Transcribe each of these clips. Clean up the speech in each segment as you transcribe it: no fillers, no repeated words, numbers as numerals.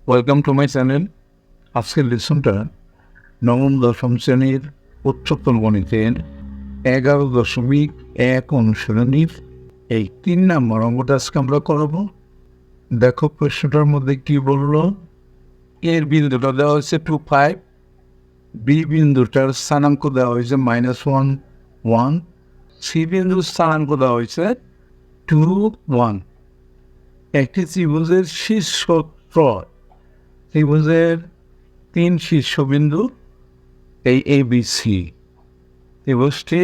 Welcome to my channel. আজকের লেসনটা নবম দশম শ্রেণীর উচ্চতর গণিতের 11.1 অনুশীলনীর এই 3 নম্বর অঙ্কটা আজকে আমরা করাবো। দেখো প্রশ্নটার মধ্যে কি বললো। এর বিন্দুটা দেওয়া হয়েছে 2, 5, বি বিন্দুটার স্থানাঙ্ক দেওয়া হয়েছে -1, 1, সি বিন্দুর স্থানাঙ্ক দেওয়া হয়েছে 2, 1। একটি ত্রিভুজের শীর্ষ ত্রিভুজের 3 শীর্ষবিন্দু এই ABC ত্রিভুজটি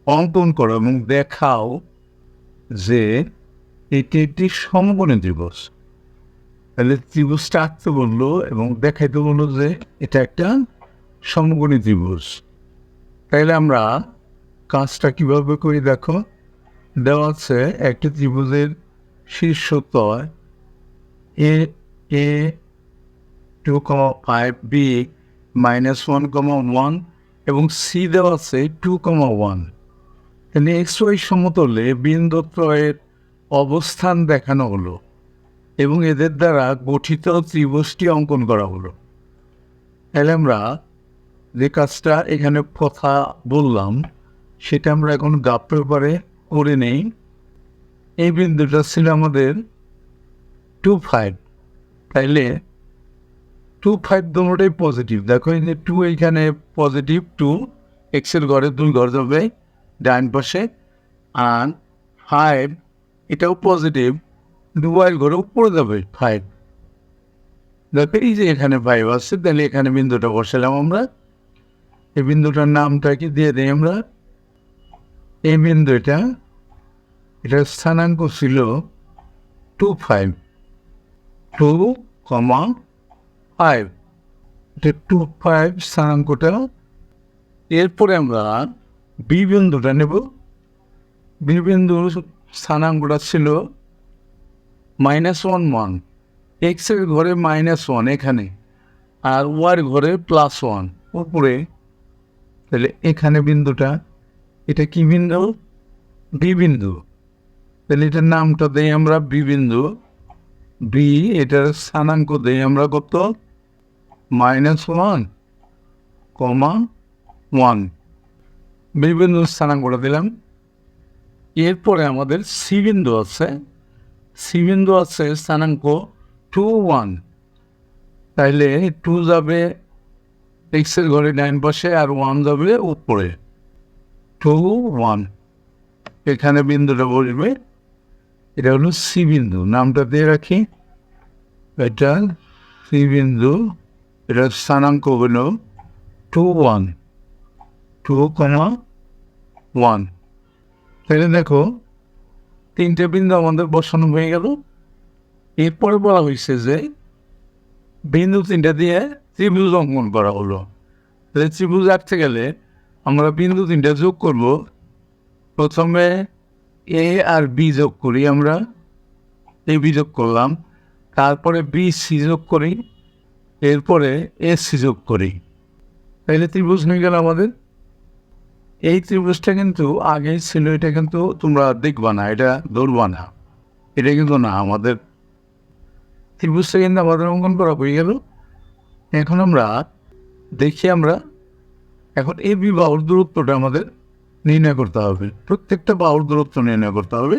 অঙ্কন করো এবং দেখাও যে এটি একটি সমকোণী ত্রিভুজ। তাহলে ত্রিভুজটা আঁকতে বললো এবং দেখাইতে বললো যে এটা একটা সমকোণী ত্রিভুজ। তাইলে আমরা কাজটা কিভাবে করি দেখো। দেওয়া আছে একটি ত্রিভুজের শীর্ষতল এ 2, 5, বি -1, 1 এবং সি দেওয়া আছে 2, 1। তাহলে XY সমতলে বিন্দুত্রয়ের অবস্থান দেখানো হলো এবং এদের দ্বারা গঠিত ত্রিভুজটি অঙ্কন করা হলো। তাহলে আমরা যে কাজটা এখানে কথা বললাম সেটা আমরা এখন গ্রাফ পেপারে করে নেই। এই বিন্দুটা ছিল আমাদের 2, 5। তাইলে 2, 5 দুটোটাই পজিটিভ। দেখো এই যে 2 এইখানে পজিটিভ, 2 এক্সের ঘরে 2 ঘর যাবে ডান পাশে, আর 5 এটাও পজিটিভ, 2 ঘরে উপরে যাবে 5। দেখো এই যে এখানে 5 আসছে, তাহলে এখানে বিন্দুটা বসালাম আমরা। এই বিন্দুটার নামটা কি দিয়ে দিই আমরা। এই বিন্দু এটার স্থানাঙ্ক ছিল 2, 5, 2, 5। এটা 2, 5 স্থানাঙ্কটা। এরপরে আমরা বি বিন্দুটা নেব। বি বিন্দুর স্থানাঙ্কটা ছিল -1, 1, এক্সের ঘরে -1 এখানে, আর ওয়ার ঘরে +1 উপরে। তাহলে এখানে বিন্দুটা, এটা কি বিন্দু? বি বিন্দু। তাহলে এটার নামটা দেই আমরা বি বিন্দু। বি এটার স্থানাঙ্ক দেই আমরা কত? -1, 1 বি বিন্দুর স্থানাঙ্কটা দিলাম। এরপরে আমাদের সি বিন্দু আছে। সি বিন্দু আছে স্থানাঙ্ক 2, 1। তাইলে 2 যাবে এক্সের ঘরে ডাইন পাশে, আর 1 যাবে উপরে। 2, 1 এখানে বিন্দুটা বসবে। এটা হলো সি বিন্দু, নামটা দিয়ে রাখি। এটা সি বিন্দু, এটার স্থানাঙ্ক হলো 2, 1, 2, 1। তাহলে দেখো 3টে বিন্দু আমাদের বসানো হয়ে গেল। এরপরে বলা হয়েছে যে বিন্দু 3টা দিয়ে ত্রিভুজ অঙ্কন করা হলো। তাহলে ত্রিভুজ আঁকতে গেলে আমরা বিন্দু 3টা যোগ করব। প্রথমে এ আর বি যোগ করি আমরা, এ বি যোগ করলাম। তারপরে বি সি যোগ করি, এরপরে এ সি যোগ করি। তাহলে ত্রিভুজ হয়ে গেল আমাদের। এই ত্রিভুজটা কিন্তু আগে ছিল, এটা কিন্তু তোমরা দেখবা না, এটা ধরবা না, এটা কিন্তু না। আমাদের ত্রিভুজটা কিন্তু আমাদের অঙ্কন করা হয়ে গেল। এখন আমরা দেখি, আমরা এখন এই বি বাহুর দূরত্বটা আমাদের নির্ণয় করতে হবে। প্রত্যেকটা বাহুর দূরত্ব নির্ণয় করতে হবে।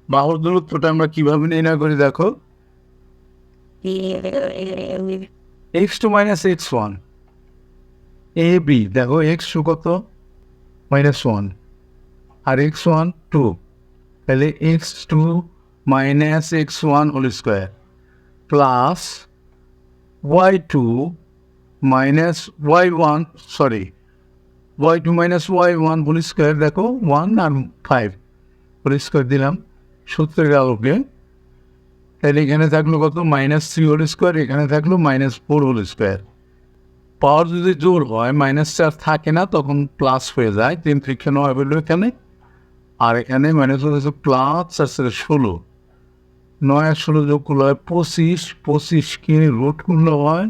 বাহুর দূরত্বটা আমরা কিভাবে নির্ণয় করি দেখো। x2 - x1 এ বি, দেখো x2 কত? -1, আর x1 2। তাহলে x2 - x1 whole square plus y2 - y1, sorry y2 - y1 whole square. দেখো 1 আর 5 হোল স্কোয়ার দিলাম সূত্রের আলোকে। তাহলে এখানে থাকলো কত? -3 হোল স্কোয়ার, এখানে থাকলো -4 হোল স্কোয়ার। পাওয়ার যদি জোর হয় -4 থাকে না, তখন প্লাস হয়ে যায়। 3 থেকে 9 হলো এখানে, আর এখানে +16, 9 আর 16 যোগ করলে হয় 25, 25কে রুট করলে হয়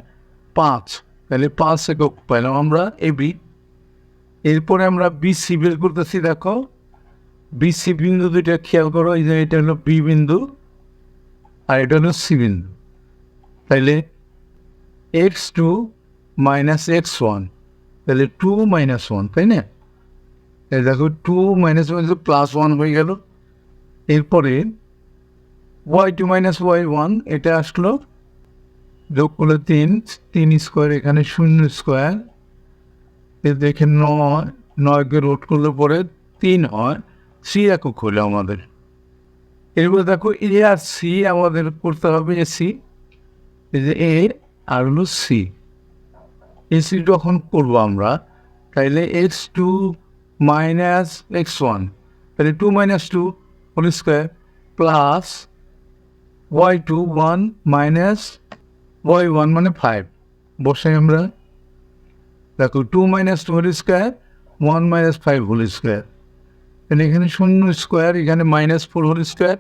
5। তাহলে 5 একক পাইলাম আমরা এ বি। এরপরে আমরা বিসি বের করতেছি। দেখো বিসি বিন্দু দুইটা খেয়াল করো, এই যে এটা হলো বি বিন্দু আর এটা হলো সি বিন্দু। তাইলে x2 মাইনাস x1, তাহলে 2 মাইনাস 1, তাই না? এই দেখো 2 মাইনাস 1 প্লাস 1 হয়ে গেল। এরপরে y2 মাইনাস y1 এটা আসলো, যোগ করলে 3 স্কোয়ার, এখানে 0 স্কোয়ার, দেখে 9কে রোড করলে পরে 3 হয়, 3 একক হলো আমাদের। এরপরে দেখো এ আর সি আমাদের করতে হবে, এসি, এই যে এ আর হলো সি। এসি যখন করবো আমরা, তাইলে x2 মাইনাস x1, তাহলে 2 minus 2 whole square plus y2 1 minus y1 মানে 5 বসাই আমরা। দেখো 2 minus 2 whole square, 1 minus 5 whole square, তাহলে এখানে 0 স্কোয়ার, এখানে minus 4 whole square,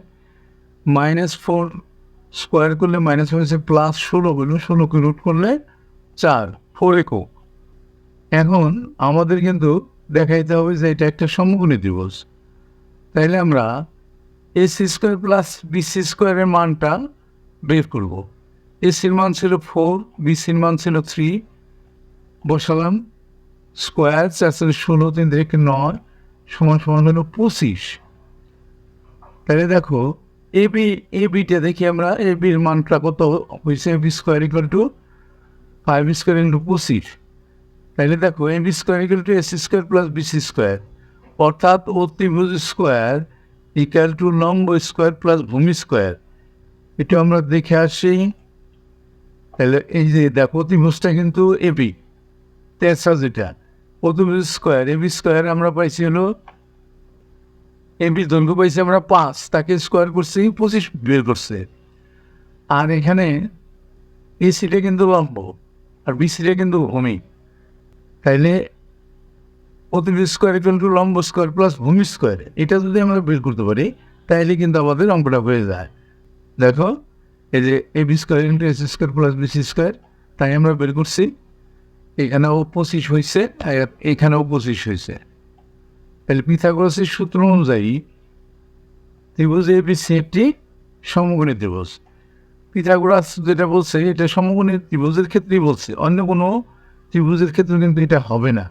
minus 4 square করলে মাইনাস হয়েছে প্লাস 16 হলো, 16কে রুট করলে 4, 4 একক। এখন আমাদের কিন্তু দেখাইতে হবে যে এটা একটা সমকোণী ত্রিভুজ। তাইলে আমরা এসি স্কোয়ার প্লাস বিসি স্কোয়ারের মানটা বের করব। এসির মান ছিল 4, বিসির মান ছিল 3, বসালাম স্কোয়ার, 4 16, 3 থেকে 9 সমান সমান হলো 25। তাহলে দেখো এবিটা দেখি আমরা, এবির মানটা কত হয়েছে, AB square equal to 5 square into 25। তাহলে দেখো AB square equal to AC square plus BC square, অর্থাৎ অতিভুজ স্কোয়ার ইকুয়াল টু লম্ব স্কোয়ার প্লাস ভূমি স্কোয়ার। এটা আমরা দেখে আসি। তাহলে এই যে দেখো অতিভুজটা কিন্তু এবি, তেসা যেটা অতিভুজ স্কোয়ার, এবি স্কোয়ার আমরা পাইছি হলো, এবি দৈর্ঘ্য পাইছি আমরা 5, তাকে স্কোয়ার করছি 25 বের করছে। আর এখানে এসিটা কিন্তু লম্ব আর বিসিটা কিন্তু ভূমি, তাইলে অতিভুজ স্কোয়ার ইকুয়াল টু লম্ব স্কোয়ার প্লাস ভূমি স্কোয়ার, এটা যদি আমরা বের করতে পারি তাইলে কিন্তু আমাদের অঙ্কটা হয়ে যায়। দেখো এই যে AB square into AC square plus BC square, তাই আমরা বের করছি। এখানেও 25 হয়েছে, এখানেও 25 হয়েছে। তাহলে পিথাগোরাসের সূত্র অনুযায়ী ত্রিভুজ এবিসি একটি সমকোণী ত্রিভুজ। পিথাগোরাস যেটা বলছে এটা সমকোণী ত্রিভুজের ক্ষেত্রেই বলছে, অন্য কোনো ত্রিভুজের ক্ষেত্রে কিন্তু এটা হবে না।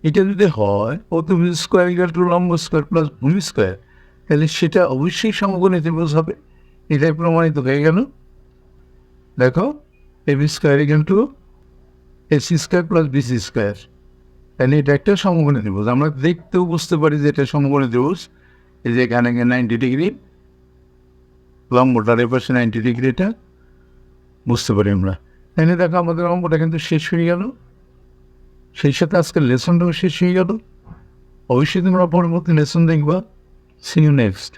এটা যদি হয় অতিভুজ স্কোয়ার ইকুয়াল টু লম্ব স্কোয়ার প্লাস ভূমি স্কোয়ার, তাহলে সেটা অবশ্যই সমকোণী ত্রিভুজ হবে, এটাই প্রমাণিত হয়ে গেল। দেখো AB square equal to AC square plus BC square, তাহলে এটা একটা সমকোণী ত্রিভুজ। আমরা দেখতেও বুঝতে পারি যে এটা সমকোণী ত্রিভুজ। এই যে এখানে 90 ডিগ্রি, লম্বটার এপাশে 90 ডিগ্রি, এটা বুঝতে পারি আমরা। তাহলে দেখো আমাদের অঙ্কটা কিন্তু শেষ হয়ে গেল, সেই সাথে আজকের লেসনটাও শেষ হয়ে গেল। অবশ্যই তোমরা পরবর্তী লেসন দেখবা। See you next.